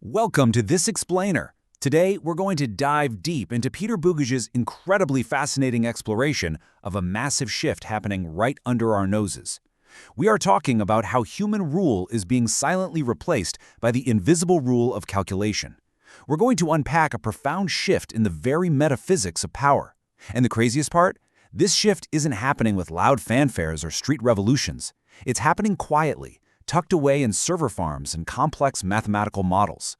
Welcome to This Explainer. Today, we're going to dive deep into Peter Bugaj's incredibly fascinating exploration of a massive shift happening right under our noses. We are talking about how human rule is being silently replaced by the invisible rule of calculation. We're going to unpack a profound shift in the very metaphysics of power. And the craziest part? This shift isn't happening with loud fanfares or street revolutions. It's happening quietly, tucked away in server farms and complex mathematical models.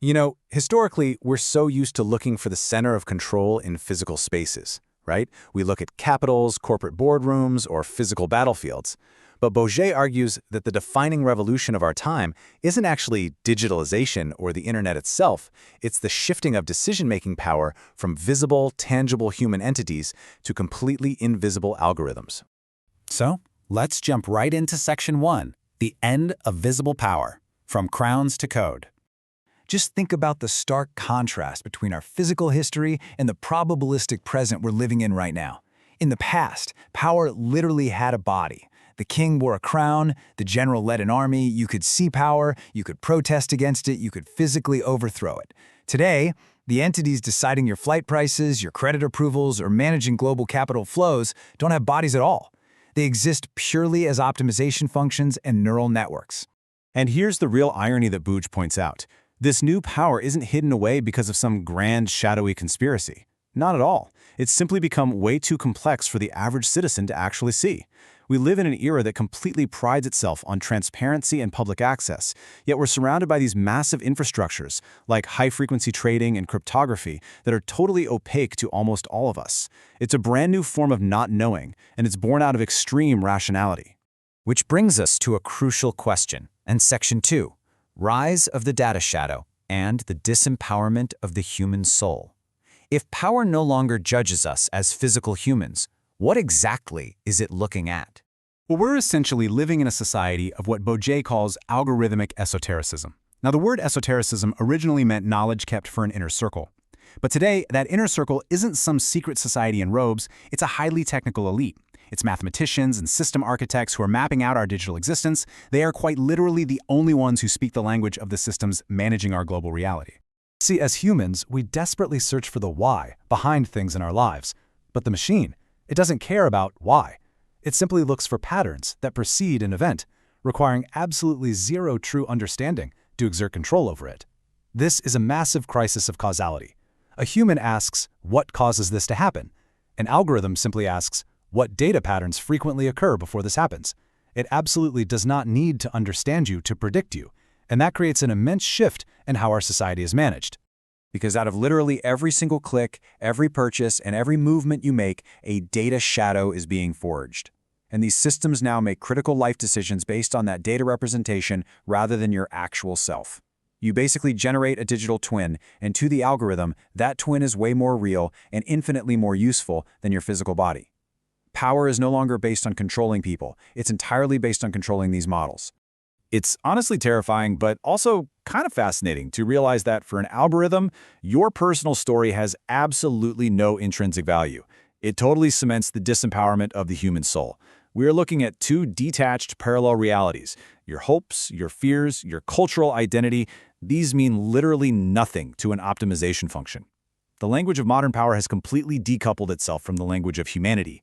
You know, historically, we're so used to looking for the center of control in physical spaces, right? We look at capitals, corporate boardrooms, or physical battlefields. But Bourget argues that the defining revolution of our time isn't actually digitalization or the internet itself. It's the shifting of decision-making power from visible, tangible human entities to completely invisible algorithms. So, let's jump right into Section 1. The end of visible power, from crowns to code. Just think about the stark contrast between our physical history and the probabilistic present we're living in right now. In the past, power literally had a body. The king wore a crown, the general led an army, you could see power, you could protest against it, you could physically overthrow it. Today, the entities deciding your flight prices, your credit approvals, or managing global capital flows don't have bodies at all. They exist purely as optimization functions and neural networks. And here's the real irony that Bourget points out. This new power isn't hidden away because of some grand, shadowy conspiracy. Not at all. It's simply become way too complex for the average citizen to actually see. We live in an era that completely prides itself on transparency and public access, yet we're surrounded by these massive infrastructures, like high-frequency trading and cryptography, that are totally opaque to almost all of us. It's a brand new form of not knowing, and it's born out of extreme rationality. Which brings us to a crucial question, and Section 2, Rise of the Data Shadow and the Disempowerment of the Human Soul. If power no longer judges us as physical humans, what exactly is it looking at? Well, we're essentially living in a society of what Bourget calls algorithmic esotericism. Now, the word esotericism originally meant knowledge kept for an inner circle. But today, that inner circle isn't some secret society in robes, it's a highly technical elite. It's mathematicians and system architects who are mapping out our digital existence. They are quite literally the only ones who speak the language of the systems managing our global reality. See, as humans, we desperately search for the why behind things in our lives. But the machine, it doesn't care about why. It simply looks for patterns that precede an event, requiring absolutely zero true understanding to exert control over it. This is a massive crisis of causality. A human asks, what causes this to happen? An algorithm simply asks, what data patterns frequently occur before this happens? It absolutely does not need to understand you to predict you, and that creates an immense shift in how our society is managed. Because out of literally every single click, every purchase, and every movement you make, a data shadow is being forged. And these systems now make critical life decisions based on that data representation rather than your actual self. You basically generate a digital twin, and to the algorithm, that twin is way more real and infinitely more useful than your physical body. Power is no longer based on controlling people. It's entirely based on controlling these models. It's honestly terrifying, but also kind of fascinating to realize that for an algorithm, your personal story has absolutely no intrinsic value. It totally cements the disempowerment of the human soul. We are looking at two detached parallel realities. Your hopes, your fears, your cultural identity, these mean literally nothing to an optimization function. The language of modern power has completely decoupled itself from the language of humanity.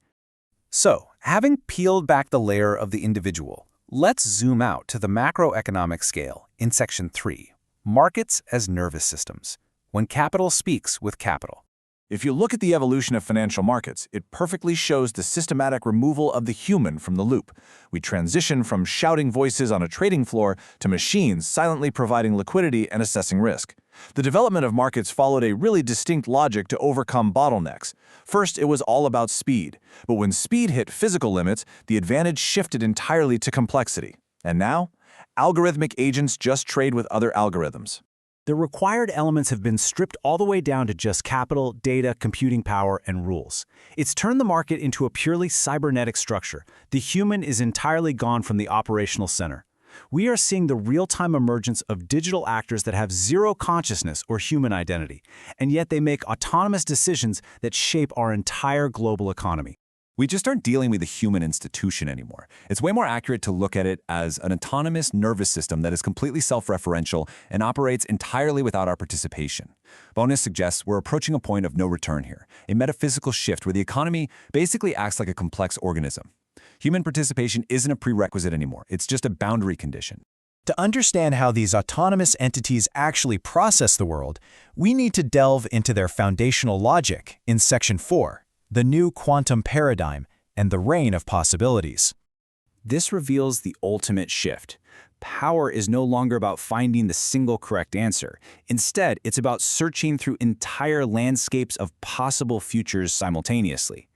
So, having peeled back the layer of the individual, let's zoom out to the macroeconomic scale in Section 3, Markets as Nervous Systems, when capital speaks with capital. If you look at the evolution of financial markets, it perfectly shows the systematic removal of the human from the loop. We transition from shouting voices on a trading floor to machines silently providing liquidity and assessing risk. The development of markets followed a really distinct logic to overcome bottlenecks. First, it was all about speed. But when speed hit physical limits, the advantage shifted entirely to complexity. And now, algorithmic agents just trade with other algorithms. The required elements have been stripped all the way down to just capital, data, computing power, and rules. It's turned the market into a purely cybernetic structure. The human is entirely gone from the operational center. We are seeing the real-time emergence of digital actors that have zero consciousness or human identity, and yet they make autonomous decisions that shape our entire global economy. We just aren't dealing with a human institution anymore. It's way more accurate to look at it as an autonomous nervous system that is completely self-referential and operates entirely without our participation. Bonus suggests we're approaching a point of no return here, a metaphysical shift where the economy basically acts like a complex organism. Human participation isn't a prerequisite anymore. It's just a boundary condition. To understand how these autonomous entities actually process the world, we need to delve into their foundational logic in Section 4. The new quantum paradigm, and the reign of possibilities. This reveals the ultimate shift. Power is no longer about finding the single correct answer. Instead, it's about searching through entire landscapes of possible futures simultaneously.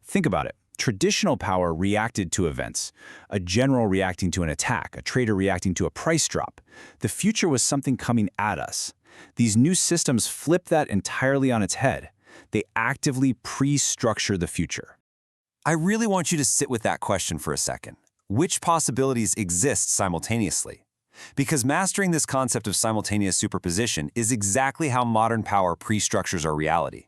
Think about it. Traditional power reacted to events. A general reacting to an attack, a trader reacting to a price drop. The future was something coming at us. These new systems flip that entirely on its head. They actively pre-structure the future. I really want you to sit with that question for a second. Which possibilities exist simultaneously? Because mastering this concept of simultaneous superposition is exactly how modern power pre-structures our reality.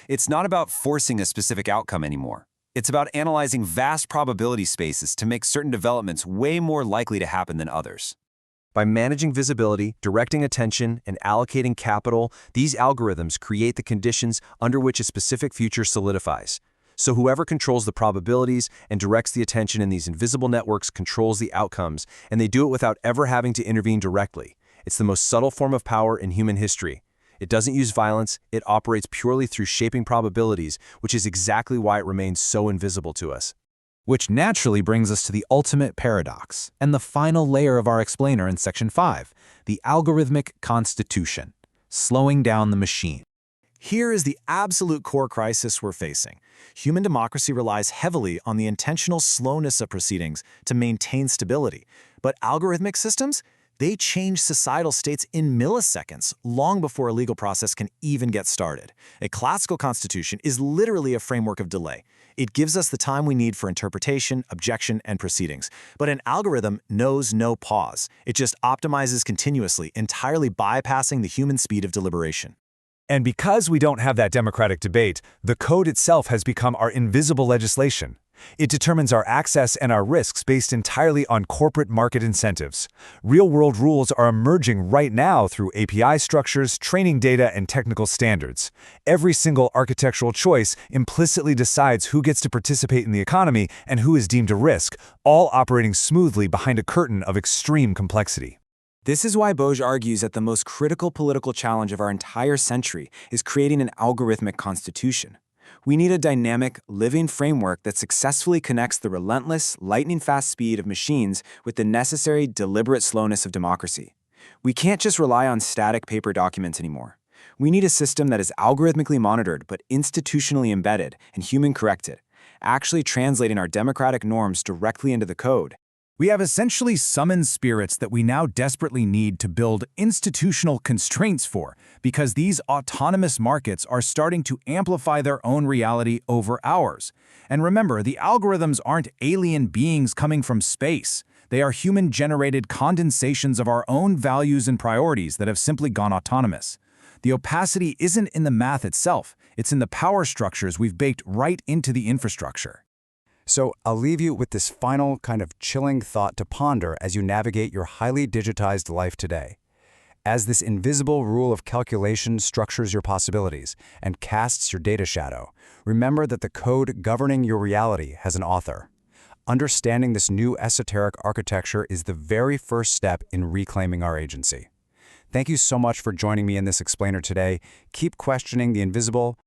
It's not about forcing a specific outcome anymore. It's about analyzing vast probability spaces to make certain developments way more likely to happen than others. By managing visibility, directing attention, and allocating capital, these algorithms create the conditions under which a specific future solidifies. So whoever controls the probabilities and directs the attention in these invisible networks controls the outcomes, and they do it without ever having to intervene directly. It's the most subtle form of power in human history. It doesn't use violence, it operates purely through shaping probabilities, which is exactly why it remains so invisible to us. Which naturally brings us to the ultimate paradox, and the final layer of our explainer in Section 5, the algorithmic constitution, slowing down the machine. Here is the absolute core crisis we're facing. Human democracy relies heavily on the intentional slowness of proceedings to maintain stability. But algorithmic systems, they change societal states in milliseconds, long before a legal process can even get started. A classical constitution is literally a framework of delay. It gives us the time we need for interpretation, objection, and proceedings. But an algorithm knows no pause. It just optimizes continuously, entirely bypassing the human speed of deliberation. And because we don't have that democratic debate, the code itself has become our invisible legislation. It determines our access and our risks based entirely on corporate market incentives. Real-world rules are emerging right now through API structures, training data, and technical standards. Every single architectural choice implicitly decides who gets to participate in the economy and who is deemed a risk, all operating smoothly behind a curtain of extreme complexity. This is why Boj argues that the most critical political challenge of our entire century is creating an algorithmic constitution. We need a dynamic, living framework that successfully connects the relentless, lightning-fast speed of machines with the necessary, deliberate slowness of democracy. We can't just rely on static paper documents anymore. We need a system that is algorithmically monitored but institutionally embedded and human-corrected, actually translating our democratic norms directly into the code. We have essentially summoned spirits that we now desperately need to build institutional constraints for, because these autonomous markets are starting to amplify their own reality over ours. And remember, the algorithms aren't alien beings coming from space. They are human-generated condensations of our own values and priorities that have simply gone autonomous. The opacity isn't in the math itself, it's in the power structures we've baked right into the infrastructure. So I'll leave you with this final kind of chilling thought to ponder as you navigate your highly digitized life today. As this invisible rule of calculation structures your possibilities and casts your data shadow, remember that the code governing your reality has an author. Understanding this new esoteric architecture is the very first step in reclaiming our agency. Thank you so much for joining me in this explainer today. Keep questioning the invisible.